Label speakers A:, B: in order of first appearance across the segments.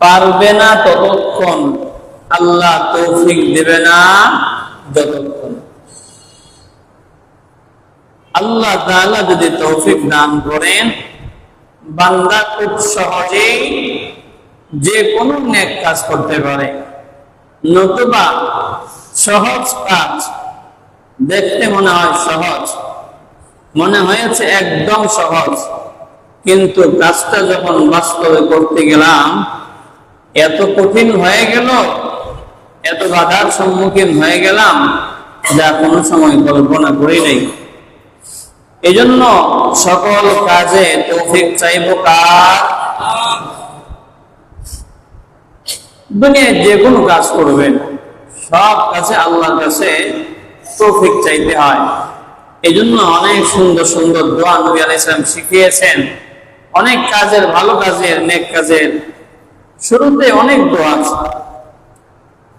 A: পারবে না ততক্ষণ, আল্লাহ তৌফিক দেবে না যতক্ষণ। আল্লাহ তাআলা যদি তৌফিক দান করেন, বান্দা খুব সহজেই যে কোনো নেক কাজ করতে পারে। নতুবা সহজ কাজ দেখতে মনে হয় সহজ, মনে হয়েছে একদম সহজ, কিন্তু কাজটা যখন বাস্তবে করতে গেলাম এত কঠিন হয়ে গেল, এত বাধার সম্মুখীন হয়ে গেলাম যা কোনো সময় কল্পনা করি নাই। এজন্য সকল কাজে তৌফিক চাইব কার? দুনিয়ায় যে কোনো কাজ করবেন সব কাজে আল্লাহর কাছে তৌফিক চাইতে হয়। এজন্য অনেক সুন্দর সুন্দর দোয়া নবী আলাইহিস সালাম শিখিয়েছেন। অনেক কাজের, ভালো কাজের, নেক কাজের শুরুতে অনেক দোয়া আছে।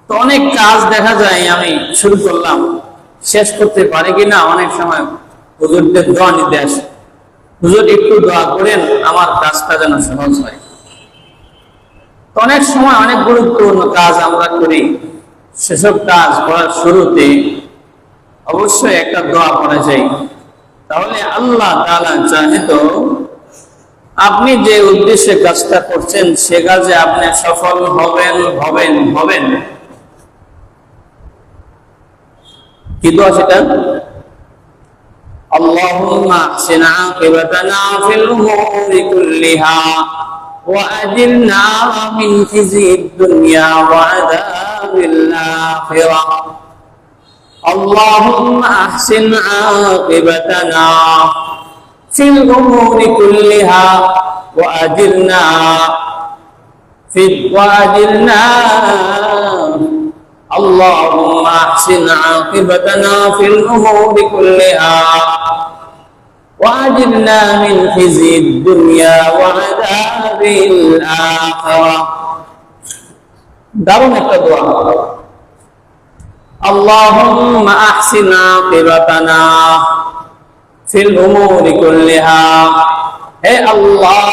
A: তো অনেক কাজ দেখা যায় আমি শুরু করলাম, শেষ করতে পারি কিনা অনেক সময় হুজুরদের দোয়া নিতে আসে, হুজুর একটু দোয়া করেন আমার কাজটা যেন সহজ হয়। তো অনেক সময় অনেক গুরুত্বপূর্ণ কাজ আমরা করি, সেসব কাজ করার শুরুতে অবশ্যই একটা দোয়া করা যায়। তাহলে আল্লাহ তাআলা চাহে তো আপনি যে উদ্দেশ্যে কাজটা করছেন সে কাজে আপনি সফল হবেন হবেন হবেন। কি দোয়া সেটা? আল্লাহুম্মা আহসিন আকিবাতানা ফিল উমুরি কুল্লিহা ওয়া আজিরনা মিন খিজিদ দুনিয়া ওয়া আযাবিল আখিরাহ। আল্লাহুম্মা আহসিন আকিবাতানা ফিল উমুরি কুল্লিহা ওয়া আজিরনা اللهم احسن عاقبتنا في الامور كلها واجرنا من خزي الدنيا وعذاب الاخره। দারুণ একটা দোয়া। اللهم احسن عاقبتنا في الامور كلها। হে আল্লাহ,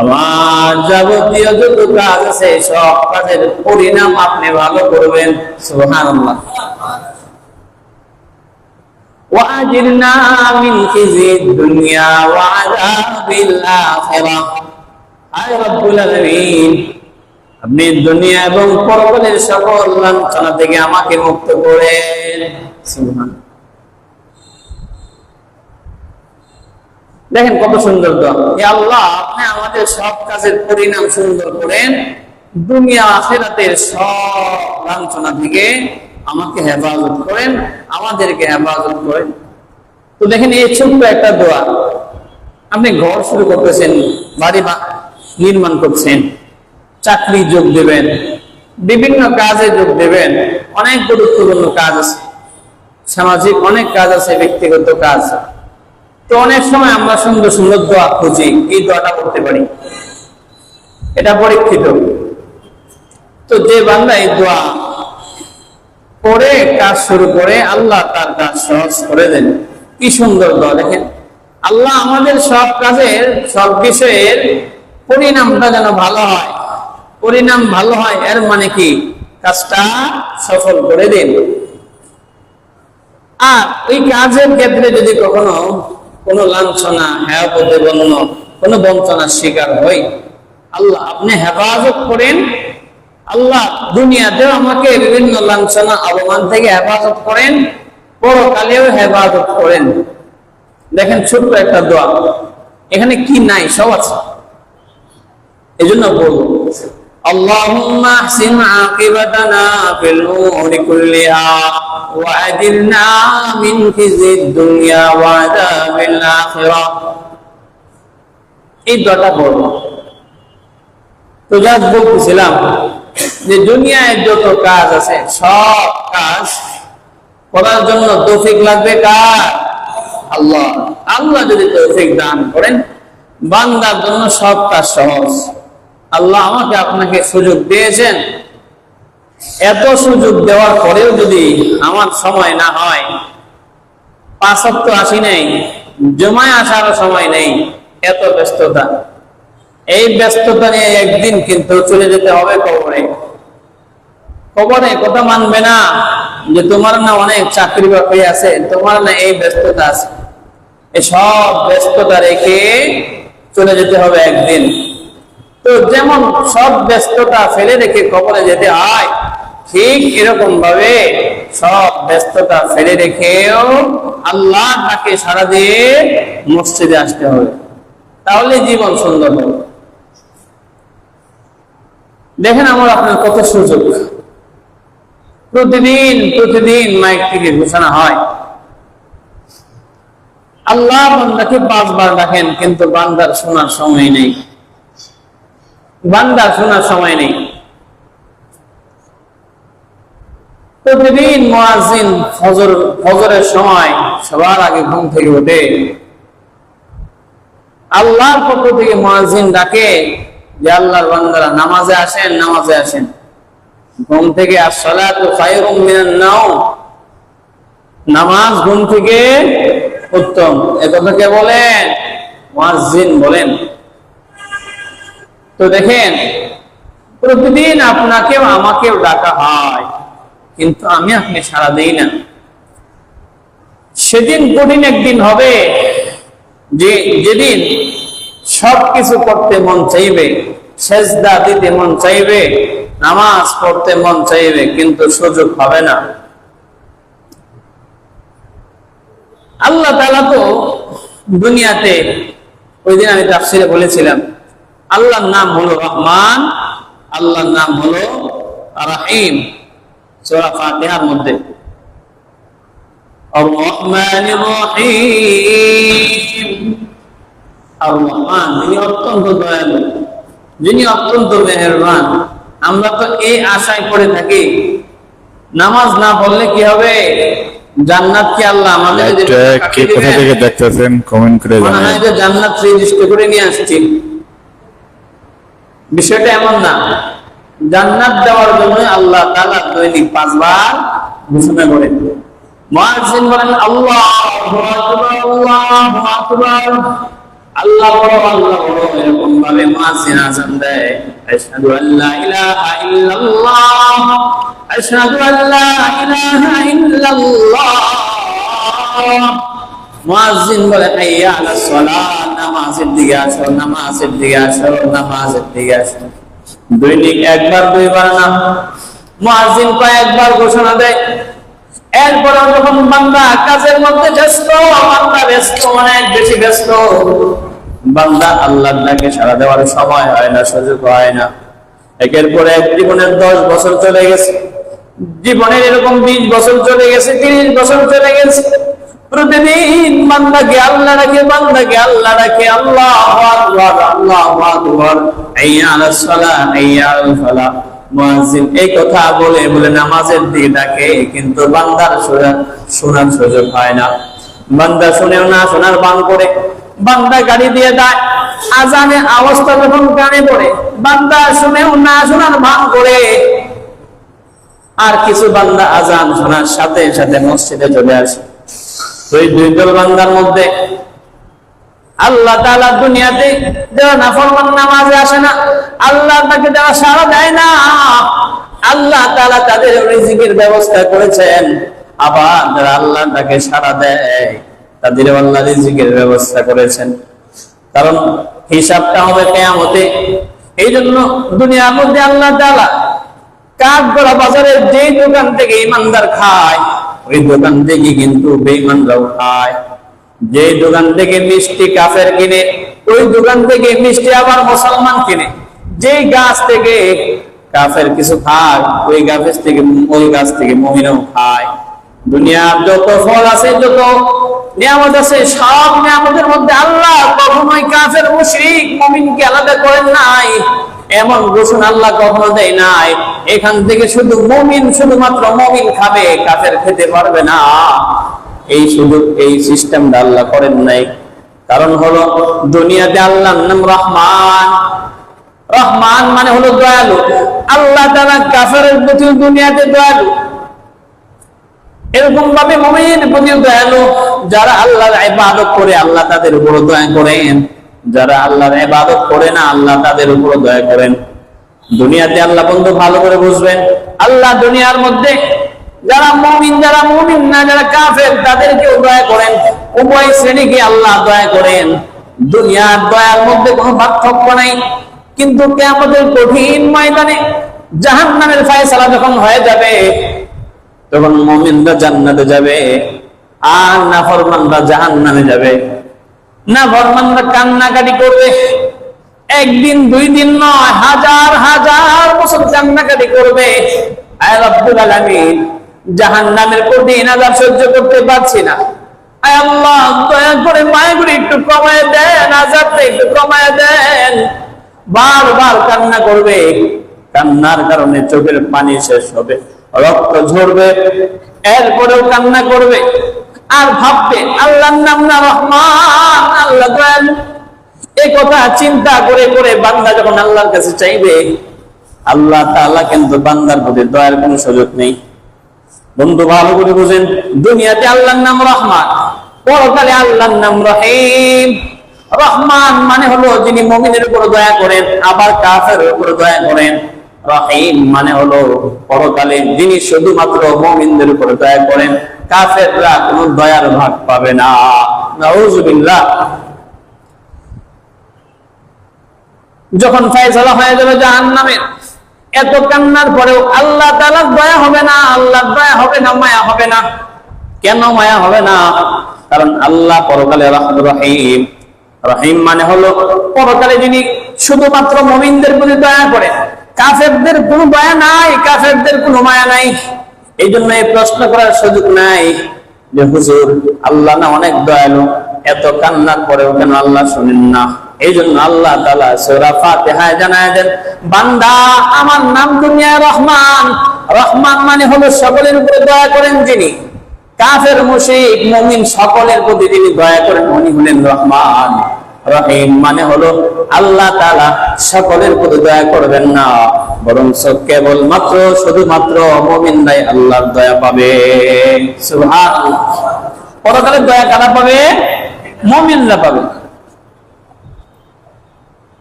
A: আমার যাবতীয় যত কাজ আছে সব কাজের পরিণাম আপনি ভালো করবেন। সুবহানাল্লাহ। ওয়া আজিরনা মিন খিজিদ দুনিয়া ওয়া আযাবিল আখিরাহ। আয় রব্বুল আলামিন, আপনি দুনিয়া এবং পরকালের সকল লাঞ্ছনা থেকে আমাকে মুক্ত করেন। সুবহানাল্লাহ। দেখেন কত সুন্দর দোয়া। হে আল্লাহ, আপনি আমাদের সব কাজের পরিণাম সুন্দর করেন, দুনিয়া আখিরাতের সব লাঞ্ছনা থেকে আমাকে হেফাজত করেন, আমাদেরকে হেফাজত করেন। তো দেখেন এই ছোট্ট একটা দোয়া, আপনি ঘর শুরু করতেছেন, বাড়ি নির্মাণ করছেন, চাকরি যোগ দেবেন, বিভিন্ন কাজে যোগ দেবেন, অনেক গুরুত্বপূর্ণ কাজ আছে, সামাজিক অনেক কাজ আছে, ব্যক্তিগত কাজ। তো অনেক সময় আমরা সুন্দর সুন্দর দোয়া খুঁজি, এই দোয়াটা করতে পারি, এটা পরীক্ষিত। তো যে বান্দা এই দোয়া করে কাজ শুরু করে আল্লাহ তার কাজ সহজ করে দেন। কি সুন্দর দোয়া। দেখেন আল্লাহ আমাদের সব কাজের, সব বিষয়ের পরিণামটা যেন ভালো হয়। পরিণাম ভালো হয় এর মানে কি? কাজটা সফল করে দেন। আর ওই কাজের ক্ষেত্রে যদি কখনো কোন লাঞ্ছনা, হ্যাঁ প্রতিবন্ধ, কোন বঞ্চনার শিকার হই, আল্লাহ আপনি হেফাজত করেন। আল্লাহ দুনিয়াতেও আমাকে বিভিন্ন লাঞ্ছনা, অপমান থেকে হেফাজত করেন, পরকালেও হেফাজত করেন। দেখেন ছোট্ট একটা দোয়া, এখানে কি নাই? সব আছে। এই জন্য বলবো আল্লাহুম্মা আহসিন আকিবাতানা ফিল উমুরি কুল্লিহা ওয়া আজিরনা মিন খিজিদ দুনিয়া ওয়া আযাবিল আখিরাহ। এই দোয়াটা বলবো। তো যা বলতেছিলাম যে দুনিয়ায় যত কাজ আছে সব কাজ করার জন্য তৌফিক লাগবে কার? আল্লাহ। আল্লাহ যদি তৌফিক দান করেন, বান্দার জন্য সব কাজ সহজ। আল্লাহ আমাকে আপনাকে সুযোগ দিয়েছেন, এত সুযোগ দেওয়ার পরেও যদি আমার সময় না হয়, 5 ওয়াক্ত আসি নেই, জমায় আসারও সময় নেই, এত ব্যস্ততা, এই ব্যস্ততা নিয়ে একদিন কিন্তু চলে যেতে হবে কবরে। কবরে কথা মানবে না যে তোমার না অনেক চাকরি বাকরি আছে, তোমার না এই ব্যস্ততা আছে। এসব ব্যস্ততা রেখে চলে যেতে হবে একদিন। তো যেমন সব ব্যস্ততা ফেলে রেখে কবরে যেতে হয়, ঠিক এরকম ভাবে সব ব্যস্ততা ফেলে রেখেও আল্লাহ তাকে সাড়া দিয়ে মসজিদে আসতে হবে, তাহলে জীবন সুন্দর হবে। দেখেন আমার আপনার কত সুযোগ, প্রতিদিন মাইক থেকে ঘোষণা হয় আল্লাহ বান্দাকে 5 বার ডাকেন, কিন্তু বান্দার শোনার সময় নেই, বান্দার শোনার সময় নেই। প্রতিদিন মুয়াজ্জিন ফজরের সময় সবার আগে ঘুম থেকে ওঠে, আল্লাহর পক্ষ থেকে মুয়াজ্জিন ডাকে যে আল্লাহর বান্দারা নামাজে আসেন, নামাজে আসেন। ঘুম থেকে আসসালাতু খায়রুম মিনান নাওম, নামাজ ঘুম থেকে উত্তম। একথা কে বলেন? মুয়াজ্জিন বলেন। তো দেখেন প্রতিদিন আপনাকেও আমাকেও ডাকা হয়, কিন্তু আমি আপনি সাড়া দেই না। সেদিন কঠিন একদিন হবে যে যেদিন সবকিছু করতে মন চাইবে, সেজদা দিতে মন চাইবে, নামাজ পড়তে মন চাইবে, কিন্তু সুযোগ হবে না। আল্লাহ তাআলা তো দুনিয়াতে, ওই দিন আমি তাফসীরে বলেছিলাম, আল্লাহর নাম হলো রহমান, আল্লাহর নাম হলো রাহিম। সূরা ফাতিহার মধ্যে আর রহমানির রহিম, আর রহমান যিনি অত্যন্ত দয়ালু, যিনি অত্যন্ত মেহেরবান। আমরা তো এই আশায় করে থাকি নামাজ না পড়লে কি হবে, জান্নাত কি আল্লাহ আমাদের
B: কোথা থেকে দেখতেছেন কমেন্ট করে জানান।
A: জান্নাত রেজিস্টার করে নিয়ে আসছি, বিষয়টা এমন না। জান্নাত দেওয়ার জন্য আল্লাহ তাআলা দৈনিক 5 বার ঘোষণা করেন। মুয়াজ্জিন বলেন আল্লাহু আকবার, আল্লাহু আকবার, আল্লাহ বড়, আল্লাহ বড়। এরকম ভাবে মুয়াজ্জিন আযান দেয়, আশহাদু আল্লা ইলাহা ইল্লাল্লাহ, আশহাদু আল্লা ইলাহা ইল্লাল্লাহ। মুয়াজ্জিন বলে হাইয়া আলাস সালাহ, নামাজের দিকে আসো, নামাজের দিকে আসো, নামাজের দিকে আসো। দৈনিক 1 বার 2 বার না, মুয়াজ্জিন কয়েকবার ঘোষণা দেয়। এরপর যখন বান্দা কাজের মধ্যে ব্যস্ত, বান্দা ব্যস্ত, অনেক বেশি ব্যস্ত, বান্দা আল্লাহর ডাকে সাড়া দেওয়ার সময় হয় না, সুযোগ হয় না। একের পর এক জীবনের 10 বছর চলে গেছে, জীবনের এরকম 20 বছর চলে গেছে, 30 বছর চলে গেছে। প্রতিদিন বান্দাকে আল্লাহ রাখে, বান্দাকে আল্লাহ রাখে, আল্লাহু আকবার, আল্লাহু আকবার, হাইয়া আলাস সালাহ, হাইয়া আলাল ফালাহ। মুয়াজ্জিন এই কথা বলে বলে নামাজের দিকে ডাকে, কিন্তু বান্দার শোনার সুযোগ হয় না। বান্দা শুনেও না, শোনার ভান করে। বান্দা গাড়ি দিয়ে দেয়, আজানের আওয়াজটা যখন কানে পড়ে, বান্দা শুনেও না, শোনার ভান করে। আর কিছু বান্দা আজান শোনার সাথে সাথে মসজিদে চলে আসে। ওই 2 দল বান্দার মধ্যে আল্লাহ তাআলা দুনিয়াতে যারা নাফরমান নামাজে আসে না, আল্লাহ তাকে যারা সাড়া দেয় না, আল্লাহ তাআলা তাদের রিজিকের ব্যবস্থা করেছেন। আবার যারা আল্লাহ তাকে সাড়া দেয়, তাদের আল্লাহ রিজিকের ব্যবস্থা করেছেন। কারণ হিসাবটা হবে কিয়ামতে। এই জন্য দুনিয়ার মধ্যে আল্লাহ তাআলা কাঠগড়া বাজারের যেই দোকান থেকে ইমানদার খায়, ওই দোকান থেকে কিন্তু বেঈমানরাও খায়। যে দোকান থেকে মিষ্টি কাফের কিনে, ওই দোকান থেকে মিষ্টি আবার মুসলমান কিনে। যে গাছ থেকে কাফের কিছু খায়, ওই গাছ থেকে মুমিনও খায়। দুনিয়ার যত ফল আছে, যত নিয়ামত আছে, সব নিয়ামতের মধ্যে আল্লাহ কখনোই কাফের মুশরিক মুমিনকে আলাদা করেন নাই। এমন ঘোষণা আল্লাহ কখনো দেয় নাই এখান থেকে শুধু মুমিন, শুধুমাত্র মুমিন খাবে, কাফের খেতে পারবে না। এই সিস্টেমটা আল্লাহ করেন নাই। কারণ হলো দুনিয়াতে আল্লাহর নাম রহমান, রহমান মানে হলো দয়ালু। আল্লাহ তাআলা কাফেরের প্রতি দুনিয়াতে দয়ালু, এরকম ভাবে মুমিনের প্রতি দয়ালু। যারা আল্লাহর ইবাদত করে, আল্লাহ তাদের উপর দয়া করেন। যারা আল্লাহর ইবাদত করে না আল্লাহ তাদের উপর দয়া করেন। দুনিয়াতে আল্লাহ বন্ধু ভালো করে বুঝবেন, আল্লাহ দুনিয়ার মধ্যে যারা মুমিন যারা মুমিন না যারা কাফের তাদেরকেও দয়া করেন, উভয় শ্রেণীকে আল্লাহ দয়া করেন। দুনিয়ার দয়ার মধ্যে কোনো পার্থক্য নাই, কিন্তু কিয়ামতের কঠিন ময়দানে জাহান্নামের ফয়সালা যখন হয়ে যাবে তখন মুমিনরা জান্নাতে যাবে আর নাফরমানরা জাহান্নামে যাবে। নাফরমানরা কান্নাকাটি করবে, একদিন দুই দিন নয়, হাজার হাজার বছর কান্নাকাটি করবে, আয় রব্বুল আলামিন জাহান্নামের কঠিন আযাব সহ্য করতে পারছি না, আয় আল্লাহ দয়া করে মায়া করে একটু কমায় দেন, আযাবটা একটু কমায় দেন। বারবার কান্না করবে, কান্নার কারণে চোখের পানি শেষ হবে, রক্ত ঝরবে, এরপরেও কান্না করবে আর ভাববে আল্লাহর নাম না রহমান, আল্লাহ দয়ালু। এই কথা চিন্তা করে করে বান্দা যখন আল্লাহর কাছে চাইবে, আল্লাহ তাআলা কিন্তু বান্দার প্রতি দয়ার কোনো সুযোগ নেই। বন্ধু ভালো করে বুঝেন, দুনিয়াতে আল্লাহর নাম রহমান, পরকালে আল্লাহর নাম রহিম। রহমান মানে হলো যিনি মুমিনের উপর দয়া করেন, আবার কাফেরের উপর দয়া করেন। রহিম মানে হলো পরকালে যিনি শুধুমাত্র মুমিনদের উপর দয়া করেন, কাফেররা কোনো দয়ার ভাগ পাবে না। নাউযুবিল্লাহ। যখন ফয়সালা হয়ে যাবে জাহান্নামের, এত কান্নার পরেও আল্লাহ তাআলার দয়া হবে না, আল্লাহর দয়া হবে না, মায়া হবে না। কেন মায়া হবে না? কারণ আল্লাহ পরকালে রহিম। রহিম মানে হলো পরকালে যিনি শুধুমাত্র মুমিনদের প্রতি দয়া করেন, কাফেরদের কোনো দয়া নাই, কাফেরদের কোনো মায়া নাই। এই জন্য এই প্রশ্ন করার সুযোগ নাই যে হুজুর আল্লাহ না অনেক দয়ালু, এত কান্নার পরেও কেন আল্লাহ শুনেন না? এই জন্য আল্লাহ তাআলা সূরা ফাতিহায় জানায় দেন, বান্দা আমার নাম দুনিয়ায় রহমান। রহমান মানে হলো সকলের উপরে দয়া করেন যিনি, কাফের মুশরিক মুমিন সকলের প্রতি যিনি দয়া করেন উনি হলেন রহমান। রহিম মানে হলো আল্লাহ তাআলা সকলের প্রতি দয়া করবেন না, বরং কেবল মাত্র শুধুমাত্র মুমিনরাই আল্লাহর দয়া পাবে। সুবহানাল্লাহ। পরকালে দয়া কারা পাবে? মুমিনরা পাবে।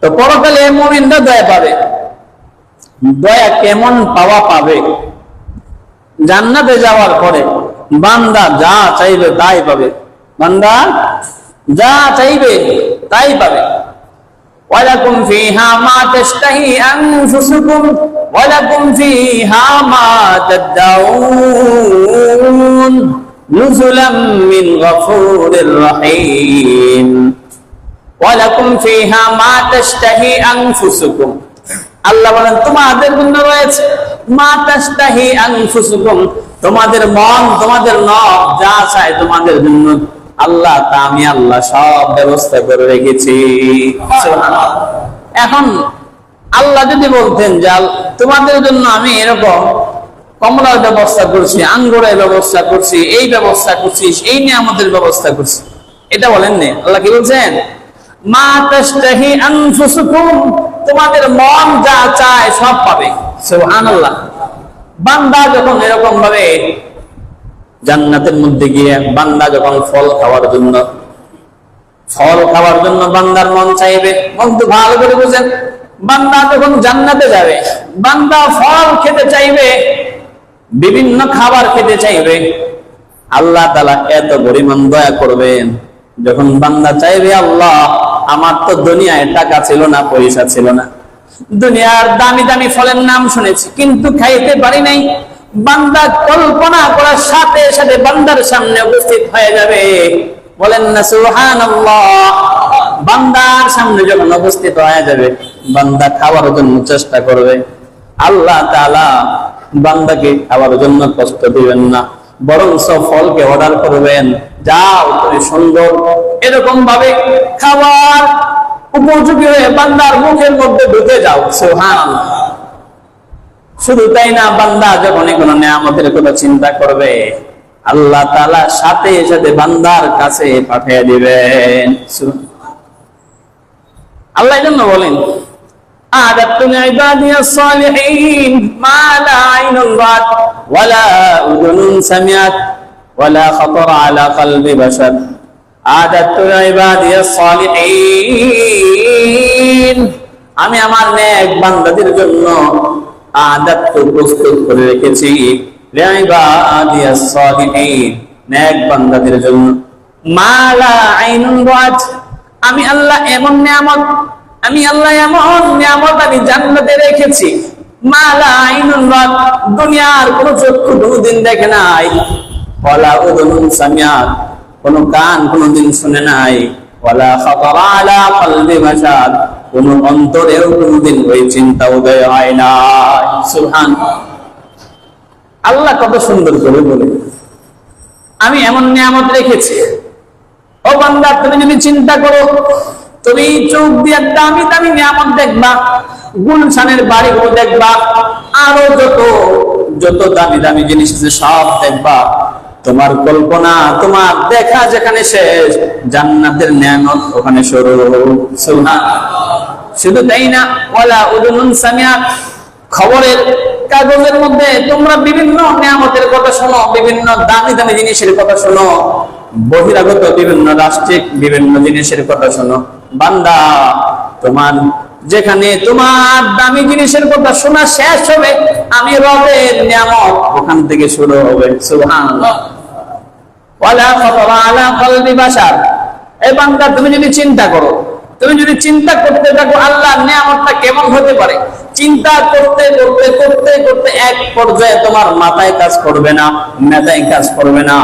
A: তো পরকালে মুমিনরা দয়া পাবে। দয়া কেমন পাওয়া পাবে? জান্নাতে যাওয়ার পরে বান্দা যা চাইবে তাই পাবে, বান্দা যা চাইবে তাই পাবে। ওয়ালাকুম ফিহা মা তাশতাহি আনফুসুকুম ওয়ালাকুম ফিহা মা তাদউন নুজুলাম মিন গফুরির রহিম। ওয়ালাকুম ফিহা মা তাশতাহি আনফুসুকুম, আল্লাহ বলেন তোমাদের জন্য রয়েছে মা তাশতাহি আনফুসুকুম, তোমাদের মন তোমাদের নফস যা চায় তোমাদের জন্য আল্লাহ তা আমি আল্লাহ সব ব্যবস্থা করে রেখেছি। সুবহানাল্লাহ। এখন আল্লাহ যদি বলতেন যে তোমাদের জন্য আমি এরকম কমলার ব্যবস্থা করছি, আঙ্গুরের ব্যবস্থা করছি, এই ব্যবস্থা করছি, এই নিয়ামতের ব্যবস্থা করছি, এটা বলেন না। আল্লাহ কি বলছেন? মা তাশতাহি আনফুসুকুম, তোমাদের মন যা চায় সব পাবে। সুবহানাল্লাহ। বান্দা যখন এরকম ভাবে জান্নাতের মধ্যে গিয়ে বান্দা যখন ফল খাওয়ার জন্য বান্দার মন চাইবে, বন্ধু ভালো করে বুঝেন, বান্দা যখন জান্নাতে যাবে বান্দা ফল খেতে চাইবে, বিভিন্ন খাবার খেতে চাইবে, আল্লাহ তাআলা এত পরিমাণ দয়া করবেন যখন বান্দা চাইবে আল্লাহ আমার তো দুনিয়ায় টাকা ছিল না, পয়সা ছিল না, দুনিয়ার দামি দামি ফলের নাম শুনেছি কিন্তু খাইতে পারি নাই, বান্দা কল্পনা করার সাথে সাথে বান্দার সামনে উপস্থিত হয়ে যাবে। বলেন না সুবহানাল্লাহ। বান্দার সামনে যখন উপস্থিত হয়ে যাবে বান্দা খাওয়ার জন্য চেষ্টা করবে, আল্লাহ তাআলা বান্দাকে খাওয়ার জন্য কষ্ট দিবেন না, বরং সব ফলকে অর্ডার করবেন, যাও তুমি সুন্দর এরকম ভাবে খাবার উপযোগী হয়ে বান্দার মুখের মধ্যে ঢুকে যাও। সুবহানাল্লাহ। শুধু তাই না, বান্দা যখন কোনো নিয়ামতের কথা চিন্তা করবে আল্লাহ তাআলা সাথে সাথে বান্দার কাছে পাঠিয়ে দিবেন। আল্লাহ এজন্য বলেন আ'দাতু লি'ইবাদিয়াস সালিহিন মা লা আইনুন রা'at ওয়া লা উযুনুন সামি'at ওয়া লা খাতারা আলা কলবি বাশার আদাতু ইবাদিয়াস সালিহিন, আমি আমার নেক বান্দাদের জন্য আদাতু প্রস্তুত করে রেখেছি লিইবাদিয়াস সালিহিন, নেক বান্দাদের জন্য। মালা আইনুন রাত, আমি আল্লাহ এমন নিয়ামত, আমি আল্লাহ এমন নিয়ামত আমি জান্নাতে রেখেছি। মালা আইনুন রাত, দুনিয়ার কোন চক্ষু কোনদিন দেখে নাই। ওয়ালা উযুনুন সামিআত, কোন কান কোনদিন শুনে নাই। ওয়ালা খাতারা আলা কলবি বাশার, কোন অন্তরেও কোনদিন ওই চিন্তা উদয় হয় না। সুবহানাল্লাহ। আল্লাহ কত সুন্দর করে বলে, আমি এমন নিয়ামত রেখেছি। ও বান্দা, তুমি যদি চিন্তা করো, তুমি চোখ দিয়ে দামি দামি নিয়ামত দেখবা, গুলশানের বাড়িগুলো দেখবা, আরো যত যত দামি দামি জিনিস আছে সব দেখবা। তোমার কল্পনা, তোমার দেখা যেখানে শেষ, জান্নাতের নিয়ামত ওখানে শুরু। সুবহানাল্লাহ। শুধু তাই না, ওয়ালা উযুনুন সামিআত, খবরের কাগজের মধ্যে তোমরা বিভিন্ন নিয়ামতের কথা শোনো, বিভিন্ন দামি দামি জিনিসের কথা শোনো, বহিরাগত বিভিন্ন রাষ্ট্রিক বিভিন্ন জিনিসের কথা শোনো। বান্দা, তোমার যেখানে তোমার দামি জিনিসের কথা শোনা শেষ হবে, আমি রবের নিয়ামত ওখান থেকে শুরু হবে। সুবহানাল্লাহ। ওয়ালা খাতারা আলা কলবি বাশার, এই বান্দা তুমি যদি চিন্তা করো, তুমি যদি চিন্তা করতে থাকো আল্লাহর নিয়ামতটা কেমন হতে পারে, চিন্তা করতে করতে করতে করতে এক পর্যায়ে তোমার মাথায় কাজ করবে না, মেধায় কাজ করবে না,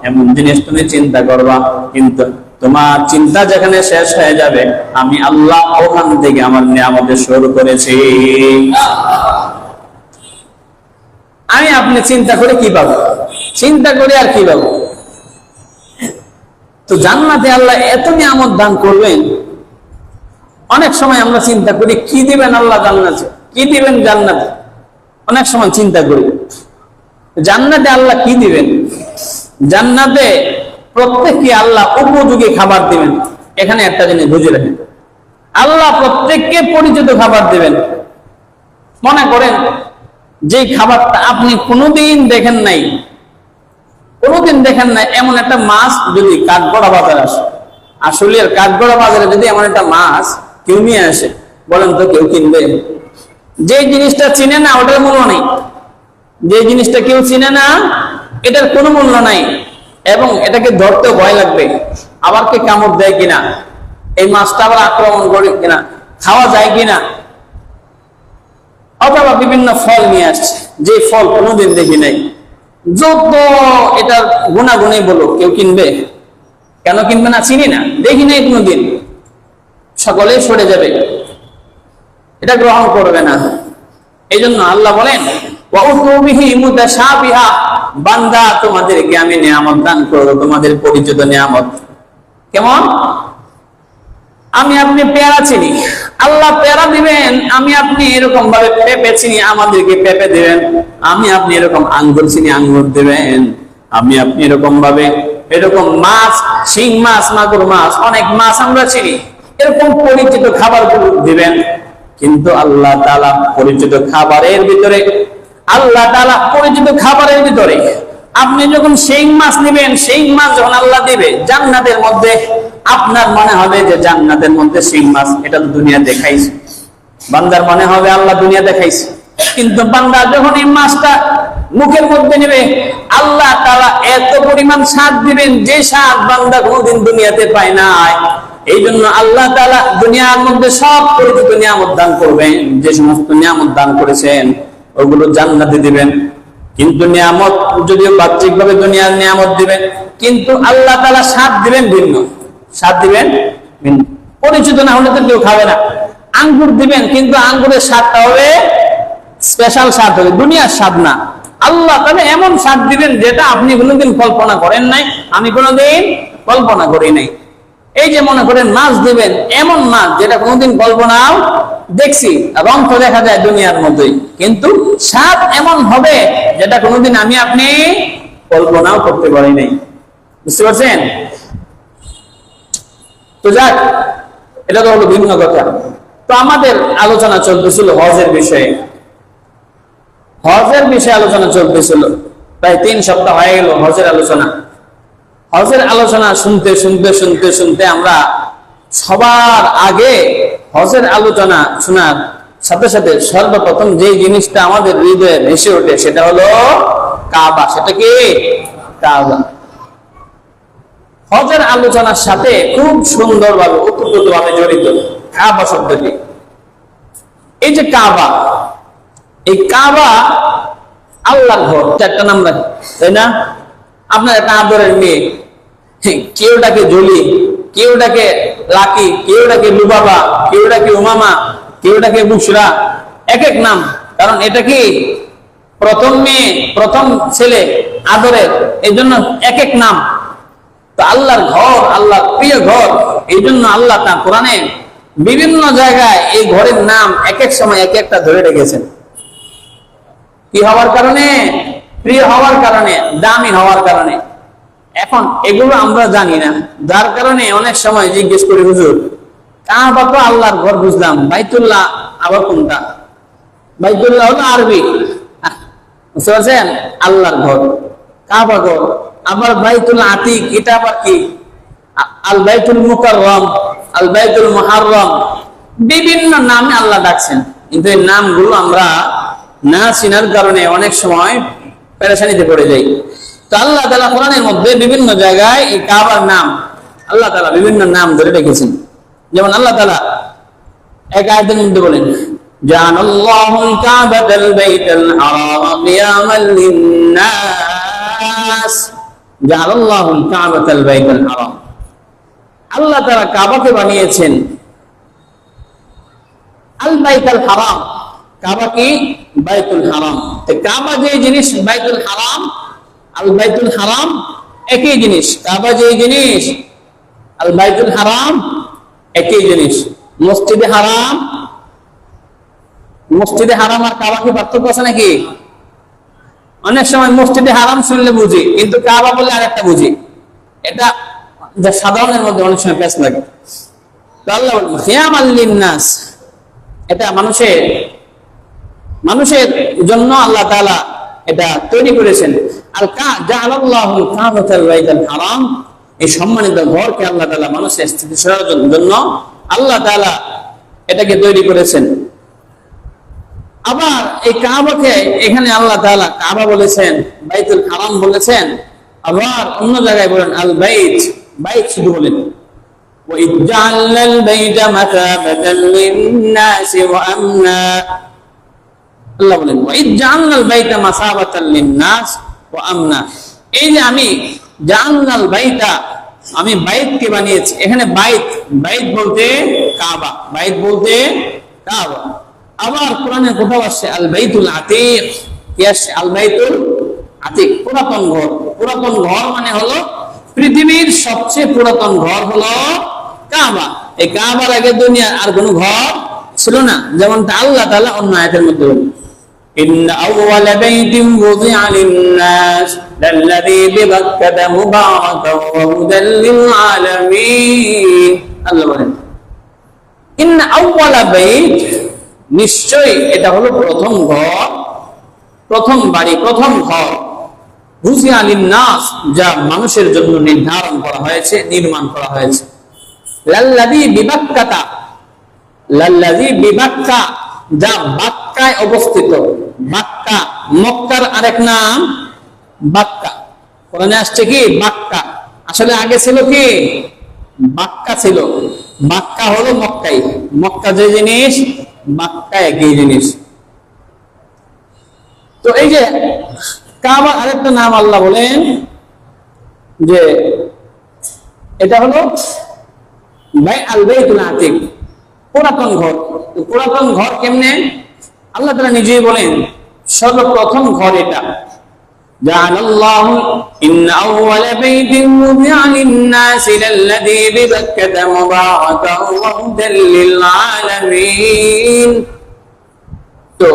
A: এমন জিনিস তুমি চিন্তা করবা। কিন্তু তোমার চিন্তা যেখানে শেষ হয়ে যাবে, আমি আল্লাহ ওখান থেকে আমার নিয়ামতের শুরু করেছি। আমি আপনি চিন্তা করে কি পাবো, চিন্তা করে আর কি পাবো? তো জান্নাতে আল্লাহ এত নিয়ামত দান করবেন। অনেক সময় আমরা চিন্তা করি কি দিবেন আল্লাহ জান্নাতে, কি দিবেন জান্নাতে, অনেক সময় চিন্তা করি জান্নাতে আল্লাহ কি দিবেন। জান্নাতে প্রত্যেককে আল্লাহ উপযোগী খাবার দিবেন। এখানে একটা জিনিস বুঝে রাখেন, আল্লাহ প্রত্যেককে পরিচিত খাবার দিবেন। মনে করেন যে খাবারটা আপনি কোনোদিন দেখেন নাই, কোনোদিন দেখেন নাই, এমন একটা মাছ যদি কাঠগড়া বাজারে আসে, আসলে কাঠগড়া বাজারে যদি এমন একটা মাছ কেউ নিয়ে আসে, বলেন তো কেউ কিনবে? যে জিনিসটা চিনে না ওটার মূল্য নেই, যে জিনিসটা কেউ চিনে না এটার কোনো মূল্য নাই, এবং এটাকে ধরতে ভয় লাগবে। আবার কে কামড় দেয় কিনা, এই মাছটা আবার আক্রমণ করে কিনা, খাওয়া যায় কিনা। অথবা বিভিন্ন ফল নিয়ে আসছে, যে ফল কোনোদিন দেখি নাই, যত এটার গুণাগুণে বলো, কেউ কিনবে? কেন কিনবে না? চিনি না, দেখি নাই কোনোদিন, সকলে সরে যাবে, এটা গ্রহণ করবে না। এই জন্য আল্লাহ বলেন বান্দা তোমাদেরকে আমি নিয়ামত দান করবো, তোমাদের পরিচিত নিয়ামত। কেমন? আমি আপনি পেয়ারা চিনি, আল্লাহ পেয়ারা দিবেন। আমি আপনি এরকম ভাবে পেঁপে চিনি, আমাদেরকে পেঁপে দিবেন। আমি আপনি এরকম আঙ্গুর চিনি, আঙ্গুর দিবেন। আমি আপনি এরকম ভাবে এরকম মাছ, শিং মাছ, মাগুর মাছ, অনেক মাছ আমরা চিনি, এরকম পরিচিত খাবার দিবেন। কিন্তু আল্লাহ তাআলা পরিচিত খাবারের ভিতরে, আল্লাহ তাআলা পরিচিত খাবারের ভিতরে আপনি যখন শিং মাছ নেবেন, শিং মাছ যখন আল্লাহ দিবে জান্নাতের মধ্যে, আপনার মনে হবে যে জান্নাতের মধ্যে শিং মাছ, এটা তো দুনিয়া দেখাইছে। বান্দার মনে হবে আল্লাহ দুনিয়া দেখাইছে, কিন্তু বান্দা যখন এই মাছটা মুখের মধ্যে নেবে, আল্লাহ তাআলা এত পরিমাণ স্বাদ দিবেন যে স্বাদ বান্দা কোনোদিন দুনিয়াতে পায় নাই। এই জন্য আল্লাহ তাআলা দুনিয়ার মধ্যে সব পরিচিত নিয়ামত দান করবেন। যে সমস্ত নিয়ামত দান করেছেন ওগুলো জান্নাতে দিবেন। কিন্তু নিয়ামত যদিও বাহ্যিক ভাবে দুনিয়ার নিয়ামত দিবেন, কিন্তু আল্লাহ তাআলা স্বাদ দিবেন ভিন্ন, স্বাদ দিবেন ভিন্ন। পরিচিত না হলে তো কেউ খাবে না। আঙ্গুর দিবেন, কিন্তু আঙ্গুরের স্বাদটা হবে স্পেশাল স্বাদ, হবে দুনিয়ার স্বাদ না। আল্লাহ তাআলা এমন স্বাদ দিবেন যেটা আপনি কোনোদিন কল্পনা করেন নাই, আমি কোনোদিন কল্পনা করি নাই। এই যে মনে করেন মাছ দিবেন, এমন মাছ যেটা কোনোদিন কল্পনাও দেখছি, রং তো দেখা যায় দুনিয়ার মতোই, কিন্তু স্বাদ এমন হবে যেটা কোনোদিন আমি আপনি কল্পনাও করতে পারি নাই। বুঝতে পারছেন? তো যাক, এটা তো হলো ভিন্ন কথা। তো আমাদের আলোচনা চলতেছিল হজের বিষয়ে, হজের বিষয়ে আলোচনা চলতেছিল। প্রায় 3 সপ্তাহ হয়ে গেল হজের আলোচনা। হজের আলোচনা শুনতে শুনতে শুনতে শুনতে আমরা সবার আগে হজের আলোচনা শোনার সাথে সাথে সর্বপ্রথম যে জিনিসটা আমাদের হৃদয়ে ভেসে ওঠে সেটা হলো কাবা। সেটা কি? কাবা। হজের আলোচনার সাথে খুব সুন্দরভাবে ওতপ্রোতভাবে জড়িত কাবা শব্দটি। এই যে কাবা, এই কাবা আল্লাহর ঘর, চারটা নাম রাখে, তাই না? আপনার একটা আদরের মেয়ে, কেউ ডাকে জলি, কেউ ডাকে লাকি, কেউ ডাকে লুবাবা, কেউ ডাকে উমামা, কেউ ডাকে বুসরা, এক এক নাম। কারণ এটা কি প্রথম মেয়ে, প্রথম ছেলে আদরের, এই জন্য এক এক নাম। তো আল্লাহর ঘর, আল্লাহর প্রিয় ঘর, এই জন্য আল্লাহ তা কোরআনে বিভিন্ন জায়গায় এই ঘরের নাম এক এক সময় এক একটা ধরে রেখেছেন। কি হওয়ার কারণে? প্রিয় হওয়ার কারণে, দামি হওয়ার কারণে। এখন এগুলো আমরা জানি না, যার কারণে অনেক সময় জিজ্ঞেস করি, হুজুর কাবা তো আল্লাহর ঘর বুঝলাম, বাইতুল্লাহ আবার কোনটা? বাইতুল্লাহ হলো আরবি, বুঝতে পারছেন? আল্লাহর ঘর কাবা ঘর। আবার বাইতুল আতিক, এটা আবার কি? আল বাইতুল মুকাররম, আল বাইতুল মুহাররম, বিভিন্ন নামে আল্লাহ ডাকছেন। কিন্তু এই নামগুলো আমরা না চিনার কারণে অনেক সময় পেরেশানিতে পড়ে যাই। তো আল্লাহ তাআলা কোরআনের মধ্যে বিভিন্ন জায়গায় এই কাবার নাম আল্লাহ তাআলা বিভিন্ন নাম ধরে রেখেছেন। যেমন আল্লাহ তাআলা এক আয়াতের মধ্যে বলেন, জাআলাল্লাহুল কাবাতাল বাইতাল হারাম কিয়ামান লিন-নাস, জাআলাল্লাহুল কাবাতাল বাইতাল হারাম। আল্লাহ তাআলা কাবাকে বানিয়েছেন আল বাইতুল হারাম। কাবা কি? বাইতুল হারাম। তো কাবা যে জিনিস, বাইতুল হারাম, আল বাইতুল হারাম একই জিনিস। কাবা যে জিনিস, আল বাইতুল হারাম একই জিনিস। মসজিদে হারাম, মসজিদে হারাম আর কাবা কি পার্থক্য আছে নাকি? অনেক সময় মসজিদে হারাম শুনলে বুঝি, কিন্তু কাবা বলে আরেকটা বুঝি। এটা যা সাধারণের মধ্যে অনেক সময় পেশ লাগে। তো আল্লাহ বলেন কিয়ামান লিন-নাস, এটা মানুষের জন্য আল্লাহ তাআলা এটা তৈরি করেছেন। আল জাআলাল্লাহুল কাবাতাল বাইতাল হারাম, এই সম্মানিত ঘরকে আল্লাহ তাআলা মানুষের স্থিতিশীলতার জন্য আল্লাহ তাআলা এটাকে তৈরি করেছেন। আবার এই কাবাকে এখানে আল্লাহ তাআলা কাবা বলেছেন, বাইতুল হারাম বলেছেন, আবার অন্য জায়গায় বলেন আল বাইত, বাইত শুধু বলেন। وَإِذْ جَعَلْنَا الْبَيْتَ مَثَابَةً لِلنَّاسِ وَأَمْنًا, আল্লাহ বলেন وَإِذْ جَعَلْنَا الْبَيْتَ مَثَابَةً لِلنَّاسِ وَأَمْنًا। এই যে আমি জাআলনাল বাইতা, আমি বাইতকে বানিয়েছি। এখানে বাইত, বাইত বলতে কাবা, বাইত বলতে কাবা। আবার কোরআনে কোথাও আসছে আল বাইতুল আতিক, কি আসছে? আল বাইতুল আতিক, পুরাতন ঘর। পুরাতন ঘর মানে হলো পৃথিবীর সবচেয়ে পুরাতন ঘর হলো কাবা। এই কাবার আগে দুনিয়ার আর কোনো ঘর ছিল না। যেমনটা আল্লাহ তাআলা অন্য আয়াতের মধ্যে বলেন, ইন্না আউওয়ালা বাইতিন wudi'a লিন-নাস লাল্লাযী বিবাক্কাতা মুবারাকান ওয়া হুদাল লিল-আলামিন। আল্লাহ বলেন ইন্না আউওয়ালা বাইত, নিশ্চয়ই এটা হলো প্রথম ঘর, প্রথম বাড়ি, প্রথম ঘর। wudi'a লিন-নাস, যা মানুষের জন্য নির্ধারণ করা হয়েছে, নির্মাণ করা হয়েছে। লাল্লাযী বিবাক্কাতা, লাল্লাযী বিবাক্কা, যা বাক্কায় অবস্থিত। বাক্কা মক্কার আরেক নাম বাক্কা। কোরআনে আসছে কি? বাক্কা। আসলে আগে ছিল কি? বাক্কা ছিল। বাক্কা হলো মক্কাই, মক্কা যে জিনিস, বাক্কা একই জিনিস। তো এই যে কাবার আরেকটা নাম আল্লাহ বলেন যে এটা হলো আল বাইতুল আতিক, পুরাতন ঘর। পুরাতন ঘর কেমনে? আল্লাহ তাআলা নিজেই বলেন সর্বপ্রথম ঘর এটা। জাআলাল্লাহু ইন্না আউওয়ালা বাইতিন wudi'a লিন-নাসি লাল্লাযী বিবাক্কাতা মুবারাকান ওয়া হুদাল লিল-আলামিন। তো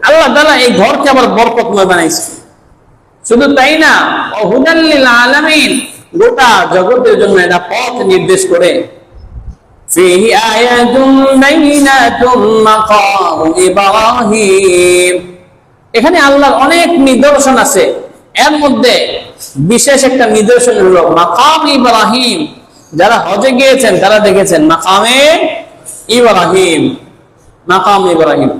A: আল্লাহ তাআলা এই ঘরকে আবার বরকতময় বানাইছে। শুধু তাই না, ওয়া হুদাল লিল-আলামিন, গোটা জগতের জন্য এটা পথ নির্দেশ করে। ফীহি আয়াতুম বাইনাতুম মাকামু ইব্রাহিম, এখানে আল্লাহর অনেক নিদর্শন আছে। এর মধ্যে বিশেষ একটা নিদর্শন হলো মাকাম ইব্রাহিম। যারা হজে গিয়েছেন তারা দেখেছেন মাকামে ইব্রাহিম, মাকাম ইব্রাহিম।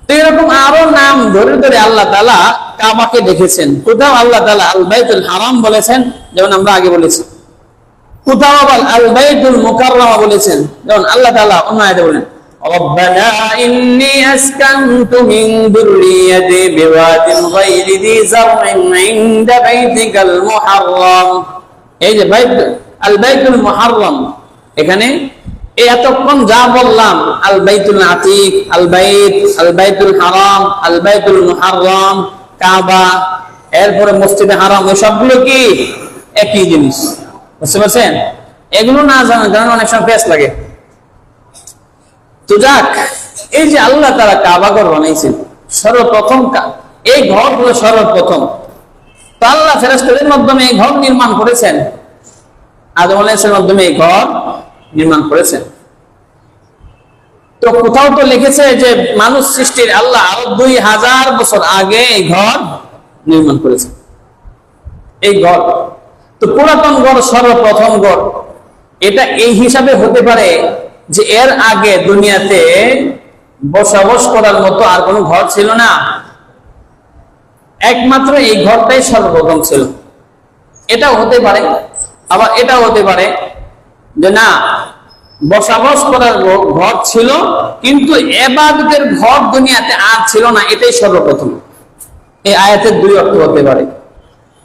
A: তো এরকম আরো নাম ধরে ধরে আল্লাহ তাআলা কাবাকে দেখেছেন। কোথাও আল্লাহ তাআলা আল বাইতুল হারাম বলেছেন, যেমন আমরা আগে বলেছি, কোথাও আবার আল বাইতুল মুকাররমা বলেছেন, যেমন আল্লাহ তাআলা অন্য আয়াতে বলেন রব্বানা ইন্নী আসকানতু মিন যুররিয়্যাতি বিওয়াদিন গায়রি যি যার'ইন ইনদা বাইতিকাল মুহাররম। এই যে আল বাইতুল মুহাররম, এখানে এই এতক্ষণ যা বললাম আল বাইতুল আতিক, আল বাইতুল হারাম, আল বাইতুল মুহাররম, কাবা, এরপরে মসজিদে হারাম, এই সবগুলো কি একই জিনিস, বুঝতে পারছেন? এগুলো না জানার কারণে অনেক সময় পেঁচ লাগে। তো যাক, এই যে আল্লাহ তাআলা কাবা ঘর বানাইছেন, সর্বপ্রথম এই ঘর হলো সর্বপ্রথম। তো আল্লাহ ফেরেশতাদের মাধ্যমে এই ঘর নির্মাণ করেছেন, আদম আলাইহিস সালামের মাধ্যমে এই ঘর নির্মাণ করেছেন। তো কোথাও তো লিখেছে যে মানুষ সৃষ্টির আল্লাহ আরো 2000 বছর আগে এই ঘর নির্মাণ করেছেন। এই ঘর তো পুরাতন ঘর, সর্বপ্রথম ঘর। এটা এই হিসাবে হতে পারে যে এর আগে দুনিয়াতে বসবাস করার মতো আর কোনো ঘর ছিল না, একমাত্র এই ঘরটাই সর্বপ্রথম ছিল। এটাও হতে পারে, আবার এটাও হতে পারে যে না, বসবাস করার ঘর ছিল কিন্তু ইবাদতের ঘর দুনিয়াতে আর ছিল না, এটাই সর্বপ্রথম। এই আয়াতের দুই অর্থ হতে পারে,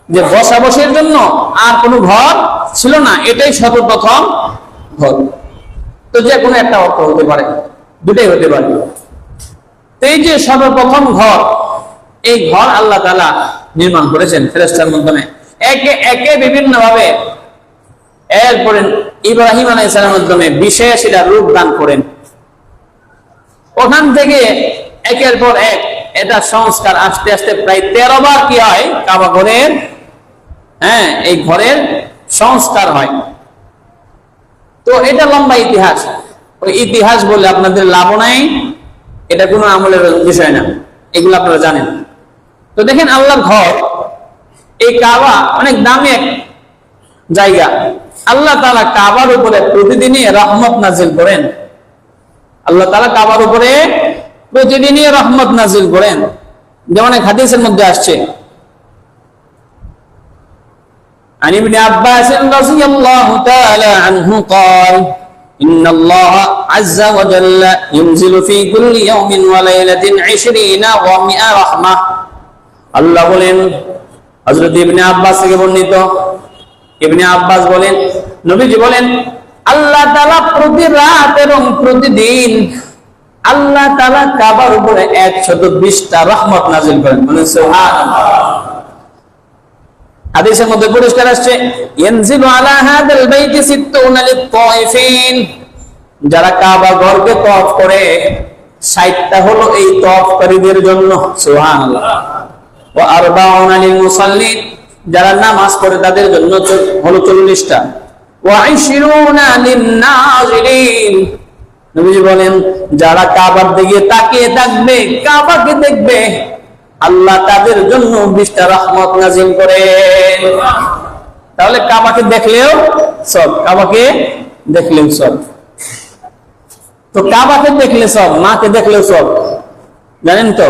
A: যে বসবাসের জন্য আর কোনো ঘর ছিল না, এটাই সর্বপ্রথম ঘর। তো যে কোনো একটা অর্থ হতে পারে, দুটাই হতে পারে। এই যে সর্বপ্রথম ঘর, এই ঘর আল্লাহ তাআলা নির্মাণ করেছেন ফেরেশতার মাধ্যমে, একে একে বিভিন্ন ভাবে। এরপরে ইব্রাহিম আলাইহিস সালামের মাধ্যমে বিশেষ এটা রূপ দান করেন। ওখান থেকে একের পর এক এটা সংস্কার আস্তে আস্তে প্রায় 13 বার কি হয় কাবা ঘরের, এই ঘরের সংস্কার হয়। তো এটা লম্বা ইতিহাস, ওই ইতিহাস বলে আপনাদের লাভ নাই, এটা কোনো আমলের বিষয় না, এগুলো আপনারা জানেন। তো দেখেন আল্লাহর ঘর, এই কাবা অনেক দামি এক জায়গা। আল্লাহ তাআলা কাবার উপরে প্রতিদিনই রহমত নাজিল করেন। আল্লাহ তাআলা কাবার উপরে প্রতিদিনই রহমত নাজিল করেন। যেমন এক হাদিসের মধ্যে আসছে, عن ابن عباس رضي الله تعالى عنه قال إن الله عز وجل ينزل في كل يوم وليلة 20 و100 رحمة। আল্লাহ বলেন, হযরত ইবনে আব্বাস থেকে বর্ণিত, ইবনে আব্বাস বলেন নবীজি বলেন আল্লাহ তাআলা প্রতি রাত এবং প্রতিদিন আল্লাহ তাআলা কাবার উপরে 120টা রহমত নাযিল করেন। বলেন সুবহানাল্লাহ। হাদিসের মধ্যে পরিষ্কার আসছে ইয়ানজিলু আলা হাদাল বাইতি 60 লিত-তাওয়াফিন। যারা কাবা ঘরকে তওয়াফ করে 60টা হলো এই তওয়াফকারীদের জন্য। সুবহানাল্লাহ। ওয়া 40 লিল মুসাল্লিন, যারা নামাজ পড়ে তাদের জন্য হলো 40টা। ওয়া 20 লিন-নাযিরিন, নবীজি বলেন যারা কাবার দিকে তাকিয়ে থাকবে, কাবাকে দেখবে, আল্লাহ তাদের জন্য 20টা রহমত নাযিল করেন। তাহলে কাবাকে দেখলেও সব, কাবাকে দেখলেও সব। তো কাবাকে দেখলে সব, মাকে দেখলেও সব, জানেন তো?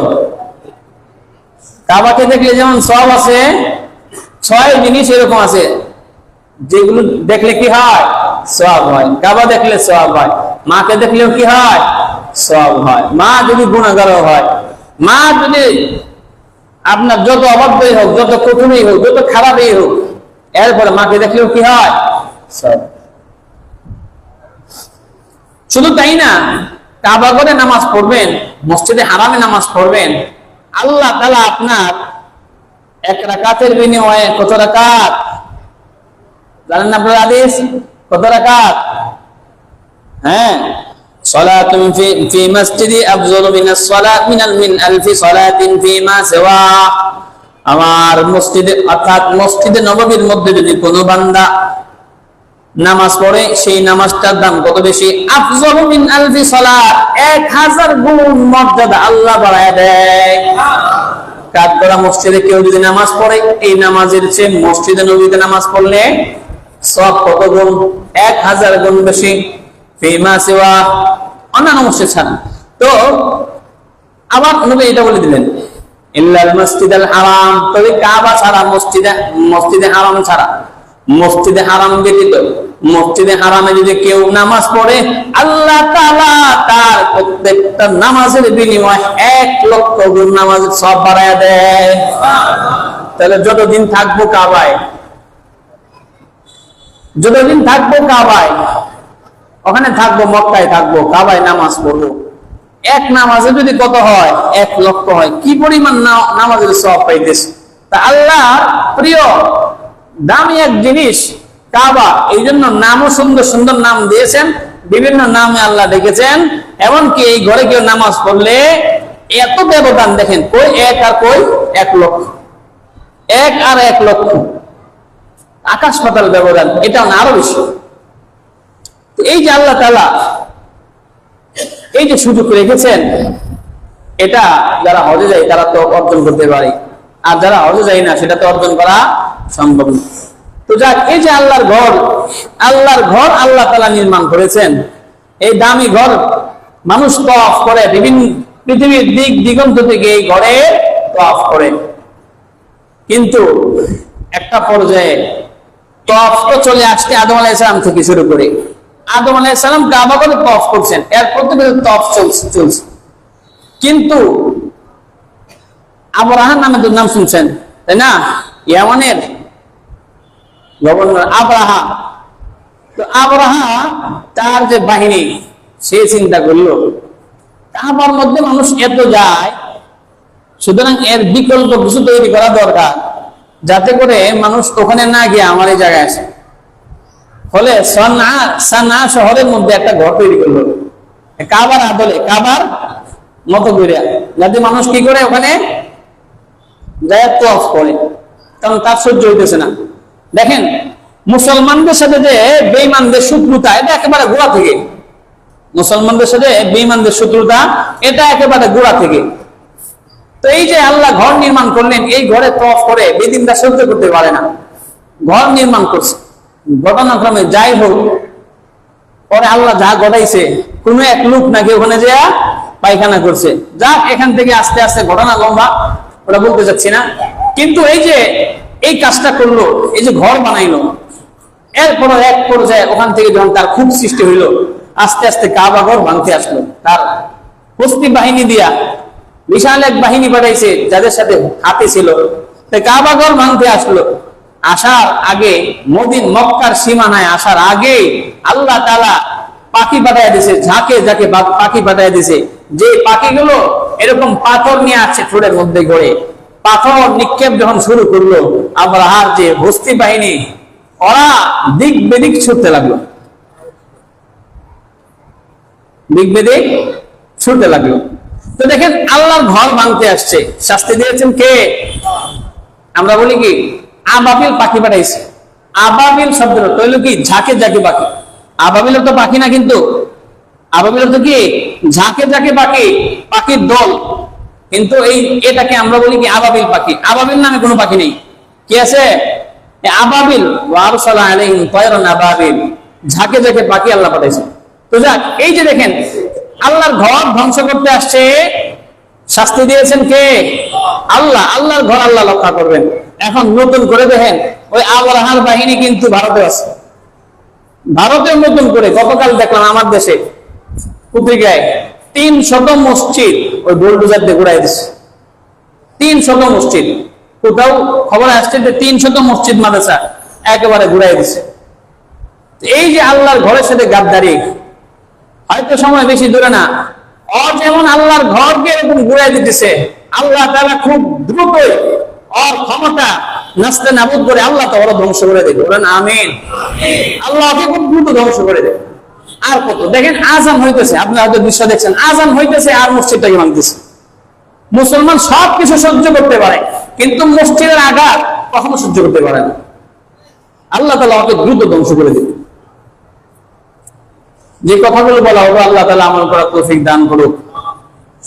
A: কাবাকে দেখলে যেমন সব আছে, 6 জিনিস এরকম আছে যেগুলো দেখলে কি হয়, সওয়াব হয়। কাবা দেখলে সওয়াব হয়, মাকে দেখলেও কি হয়, সওয়াব হয়। মা যদি গুনাহগার হয়, মা যদি আপনার যত অবাধ্যই হোক, যত কঠিনই হোক, যত খারাপই হোক, এরপরে মাকে দেখলেও কি হয়, সব। শুধু তাই না, কাবা ঘরে নামাজ পড়বেন, মসজিদে হারামে নামাজ পড়বেন, আল্লাহ তাআলা আপনার 1 রাকাতের বিনিময়ে কত রাকাত জানেন না আপনার হাদিস? কত রাকাত? সালাতুন ফি মসজিদি আফযালু মিনাস সালাত মিন আলফি সালাতিন ফিমা সিওয়া। আমার মসজিদে অর্থাৎ মসজিদে নববীর মধ্যে যদি কোনো বান্দা নামাজ পড়ে, সেই নামাজটার দাম কত বেশি? আফযালু মিন আলফি সালাত, 1000 গুণ মর্যাদা আল্লাহ বাড়ায় দেয়। কাঠগড়া মসজিদে কেউ যদি নামাজ পড়ে, এই নামাজের চেয়ে মসজিদে নবীতে নামাজ পড়লে সব কত গুণ? 1000 গুণ বেশি। ফিমা সিওয়া, অন্যান্য মসজিদ ছাড়া। তো আবার নবী এটা বলে দিলেন, ইল্লাল মসজিদাল হারাম, তবে কাবা ছাড়া, মসজিদে হারাম ছাড়া, মসজিদে হারাম ব্যতীত মসজিদে হারামে যদি কেউ নামাজ পড়ে, আল্লাহ তাআলা তার প্রত্যেকটা নামাজের বিনিময়ে 1 লক্ষ গুণ নামাজের সওয়াব বাড়ায়া দেয়। তাহলে যতদিন থাকবো কাবায়, যতদিন থাকবো কাবায়, ওখানে থাকবো, মক্কায় থাকবো, কাবায় নামাজ পড়বো, এক নামাজে যদি কত হয়? 1 লক্ষ হয়। কি পরিমাণ নামাজের সওয়াব পাইতেছে। তা আল্লাহ প্রিয় দামি এক জিনিস কাবা, এই জন্য নামও সুন্দর সুন্দর নাম দিয়েছেন, বিভিন্ন নামে আল্লাহ ডেকেছেন। এমনকি এই ঘরে কেউ নামাজ পড়লে এত ব্যবধান দেখেন, কই 1 আর কই 1 লক্ষ, 1 আর 1 লক্ষ, আকাশ পাতাল ব্যবধান, এটা আরো বেশি। এই যে আল্লাহ তাআলা এই যে সুযোগ রেখেছেন, এটা যারা হজে যায় তারা তো অর্জন করতে পারে, আর যারা হজে যায় না সেটা তো অর্জন করা সম্ভব না। তো যাক, এই যে আল্লাহর ঘর আল্লাহ তাআলা নির্মাণ করেছেন, এই দামি ঘর মানুষ তওয়াফ করে, বিভিন্ন পৃথিবীর দিক দিগন্ত থেকে এই ঘরে তওয়াফ করে। কিন্তু একটা পর্যায়ে তওয়াফ তো চলে আসছে আদম আলাইহিস সালাম থেকে শুরু করে। আদম আলাইহিস সালাম কাবা ঘরে তওয়াফ করছেন, এরপর থেকে তওয়াফ চলছে। কিন্তু আবরাহা নামে তো নাম শুনছেন, তাই না? ইয়ামানের গভর্নর আবরাহা। তো আবরাহা তার যে বাহিনী, সে চিন্তা করলো কাবার মধ্যে মানুষ এত যায়, সুতরাং এর বিকল্প কিছু তৈরি করা দরকার, যাতে করে মানুষ ওখানে না গিয়ে আমার এই জায়গায় আসে। ফলে সানা শহরের মধ্যে একটা ঘর তৈরি করলো কাবার আদলে, কাবার মতো করে, যাতে মানুষ কি করে ওখানে যায় তওয়াফ করে, কারণ তার সহ্য হইতেছে না। দেখেন মুসলমানদের সাথে যে বেঈমানদের শত্রুতা, এটা একেবারে গোড়া থেকে। মুসলমানদের সাথে বেঈমানদের শত্রুতা, এটা একেবারে গোড়া থেকে। তো এই যে আল্লাহ ঘর নির্মাণ করলেন, এই ঘরে তওয়াফ করে বেদিনরা সহ্য করতে পারে না, ঘর নির্মাণ করছে। ঘটনাক্রমে যাই হোক, পরে আল্লাহ যা ঘটাইছে, কোন এক লোক নাকি ওখানে যে পায়খানা করছে। যাক, এখান থেকে আস্তে আস্তে ঘটনা লম্বা, ওরা বলতে চাচ্ছি না। কিন্তু এই যে এই কাজটা করলো, এই যে ঘর বানাইলো, এরপর এক পর্যায়ে ওখান থেকে যখন তার খুব সৃষ্টি হইলো, আস্তে আস্তে কাবা ঘর ভাঙতে আসলো। তার হস্তি বাহিনী দিয়া বিশাল এক বাহিনী পাঠাইছে, যাদের সাথে হাতি ছিল। কাবা ঘর ভাঙতে আসলো। আসার আগে, মক্কার সীমানায় আসার আগে আল্লাহ তাআলা পাখি পাঠাইয়া দিছে, ঝাঁকে ঝাঁকে পাখি পাঠাইয়া দিছে। যে পাখিগুলো এরকম পাথর নিয়ে আসছে ঠোঁটের মধ্যে করে, পাথর নিক্ষেপ যখন শুরু করলো, আবরাহার যে হস্তি বাহিনী, ওরা দিক বেদিক ছুটতে লাগলো, দিক বেদিক ছুটতে লাগলো। তো দেখেন আল্লাহর ঘর ভাঙতে আসছে, শাস্তি দিয়েছেন কে? আমরা বলি কি আবাবিল পাখি পাঠাইছে। আবাবিল শব্দের অর্থ হইল কি ঝাঁকে ঝাঁকে পাখি। আবাবিলের তো পাখি না, কিন্তু আবাবিলের তো কি ঝাঁকে ঝাঁকে পাখি, পাখির দল। কিন্তু এটাকে আমরা বলি কি আবাবিল পাখি। আবাবিল নামে কোনো পাখি নেই। কি আছে? আবাবিল, ওয়ারসালা আলাইহিম তায়রান আবাবিল, ঝাঁকে ঝাঁকে পাখি আল্লাহ পাঠাইছে। তো যাক, এই যে দেখেন আল্লাহর ঘর ধ্বংস করতে আসছে, শাস্তি দিয়েছেন কে? আল্লাহ। আল্লাহর ঘর আল্লাহ রক্ষা করবেন। এখন নতুন করে দেখেন, ওই আবরাহার বাহিনী কিন্তু ভারতে আছে। ভারতের নতুন করে গতকাল দেখলাম আমার দেশে পত্রিকায় 300 মসজিদ ওই বুলডোজার দিয়ে ঘুরাই দিচ্ছে। 300 মসজিদ, কোথাও খবর আসছে যে 300 মসজিদ মাদ্রাসা একেবারে ঘুরাই দিচ্ছে। এই যে আল্লাহর ঘরের সাথে গাদ্দারি, হয়তো সময় বেশি দূরে না, যেমন আল্লাহর ঘরকে এরকম ঘুরাই দিতেছে, আল্লাহ তাআলা খুব দ্রুতই ওর ক্ষমতা নাস্তে নাবুদ করে আল্লাহ তো ওরা ধ্বংস করে দেবে। বলেন আমিন। আল্লাহকে খুব দ্রুত ধ্বংস করে দেবে। আর কত দেখেন, আজান হইতেছে, আপনি হয়তো দৃশ্য দেখছেন, আজান হইতেছে আর মসজিদটাকে ভাঙতেছে। মুসলমান সবকিছু সহ্য করতে পারে, কিন্তু মসজিদের আঘাত কখনো সহ্য করতে পারে না। আল্লাহ তাআলা ওকে দ্রুত ধ্বংস করে দেবে। যে কথাগুলো বলা হলো, আল্লাহ তাআলা আমল করার তৌফিক দান করুক।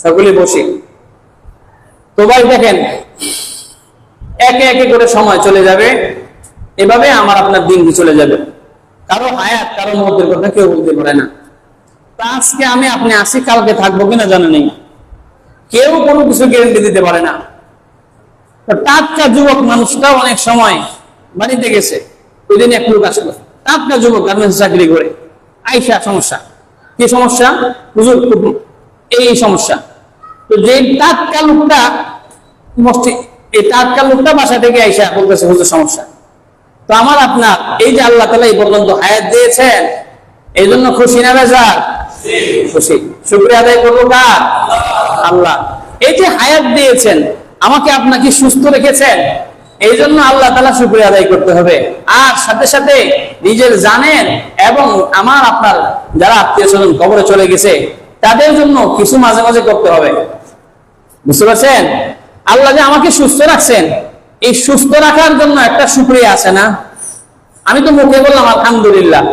A: সকলে বসে তো ভাই দেখেন, একে একে করে সময় চলে যাবে, এভাবে আমার আপনার দিনটি চলে যাবে। কারো হায়াত কারো মতের কথা কেউ বলতে পারে না। তা আজকে আমি আপনি আসি, কালকে থাকবো কিনা জানা নেই, কেউ কোনো কিছু গ্যারান্টি দিতে পারে না। তো টাটকা যুবক মানুষটাও অনেক সময় বাড়িতে গেছে, ওই দিন এক লোক আসলো, টাটকা যুবক গার্মেন্টস চাকরি করে, আইসা সমস্যা, কি সমস্যা? হুজুর এই সমস্যা। তো যে টাটকা লোকটা এই টাটকা লোকটা বাসা থেকে আইসা বলতেছে হুজুর সমস্যা। তো আমার আপনার এই যে আল্লাহ তাআলা এই পর্যন্ত হায়াত দিয়েছেন, এই জন্য খুশি না বেজার? খুশি। শুকরিয়া আদায় করবো কার? আল্লাহ। এই যে হায়াত দিয়েছেন, আমাকে আপনাকে সুস্থ রেখেছেন, এই জন্য আল্লাহ তাআলা শুকরিয়া আদায় করতে হবে। আর সাথে সাথে নিজের জানেন এবং আমার আপনার যারা আত্মীয় স্বজন কবরে চলে গেছে তাদের জন্য কিছু মাঝে মাঝে করতে হবে। বুঝতে পারছেন? আল্লাহ যে আমাকে সুস্থ রাখছেন, এই সুস্থ রাখার জন্য একটা শুকরিয়া আছে না? আমি তো মুখে বললাম আলহামদুলিল্লাহ,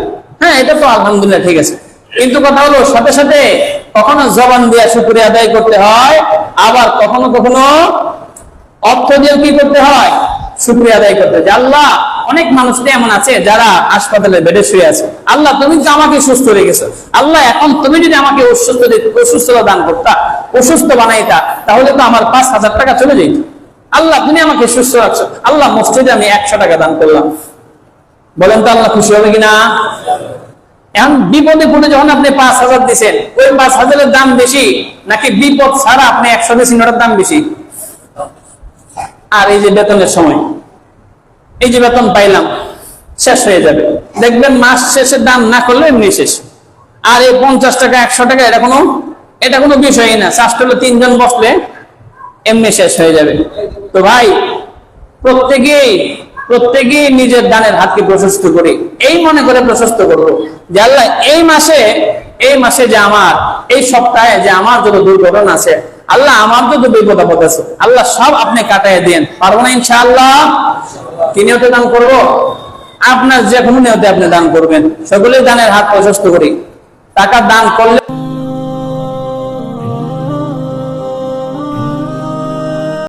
A: হ্যাঁ এটা তো আলহামদুলিল্লাহ ঠিক আছে, কিন্তু কথা হলো সাথে সাথে কখনো জবান দিয়ে শুকরিয়া আদায় করতে হয়, আবার কখনো কখনো অর্থ দিয়ে কি করতে হয়? শুকরিয়া আদায় করতে হয়। আল্লাহ, অনেক মানুষ এমন আছে যারা হাসপাতালে বেডে শুয়ে আছে, আল্লাহ তুমি যে আমাকে সুস্থ রেখেছো, আল্লাহ এখন তুমি যদি আমাকে অসুস্থতা দান করতা, অসুস্থ বানাইতা, তাহলে তো আমার 5,000 টাকা চলে যেত। আল্লাহ তুমি আমাকে সুস্থ রাখছো, আল্লাহ মসজিদে আমি 100 টাকা দান করলাম। বলেন তো আল্লাহ খুশি হবে কিনা? এখন বিপদে পড়ে যখন আপনি 5,000 দিচ্ছেন, ওই 5,000-এর দাম বেশি নাকি বিপদ ছাড়া আপনি 100 দিচ্ছেন ওটার দাম বেশি? আর এই যে বেতনের সময়, এই যে বেতন পাইলাম শেষ হয়ে যাবে, দেখবেন মাস শেষে দাম না করলে এমনি শেষ। আর এই 50 টাকা 100 টাকা এটা কোনো বিষয়ই না, চাষটা হলো 3 জন বসলে এমনি শেষ হয়ে যাবে। তো ভাই প্রত্যেকেই নিজের দানের হাতকে প্রশস্ত করি, এই মনে করে প্রশস্ত করবো যে আল্লাহ এই মাসে যে আমার, এই সপ্তাহে যে আমার যত দুর্ঘটনা আছে, আল্লাহ আমার যত বিপদ আপদ আছে, আল্লাহ সব আপনি কাটাই দেন। পারবো না ইনশাআল্লাহ? কি নিয়তে দান করবো? আপনার যে কোনো নিয়তে আপনি দান করবেন। সকলেই দানের হাত প্রশস্ত করি। টাকা দান করলে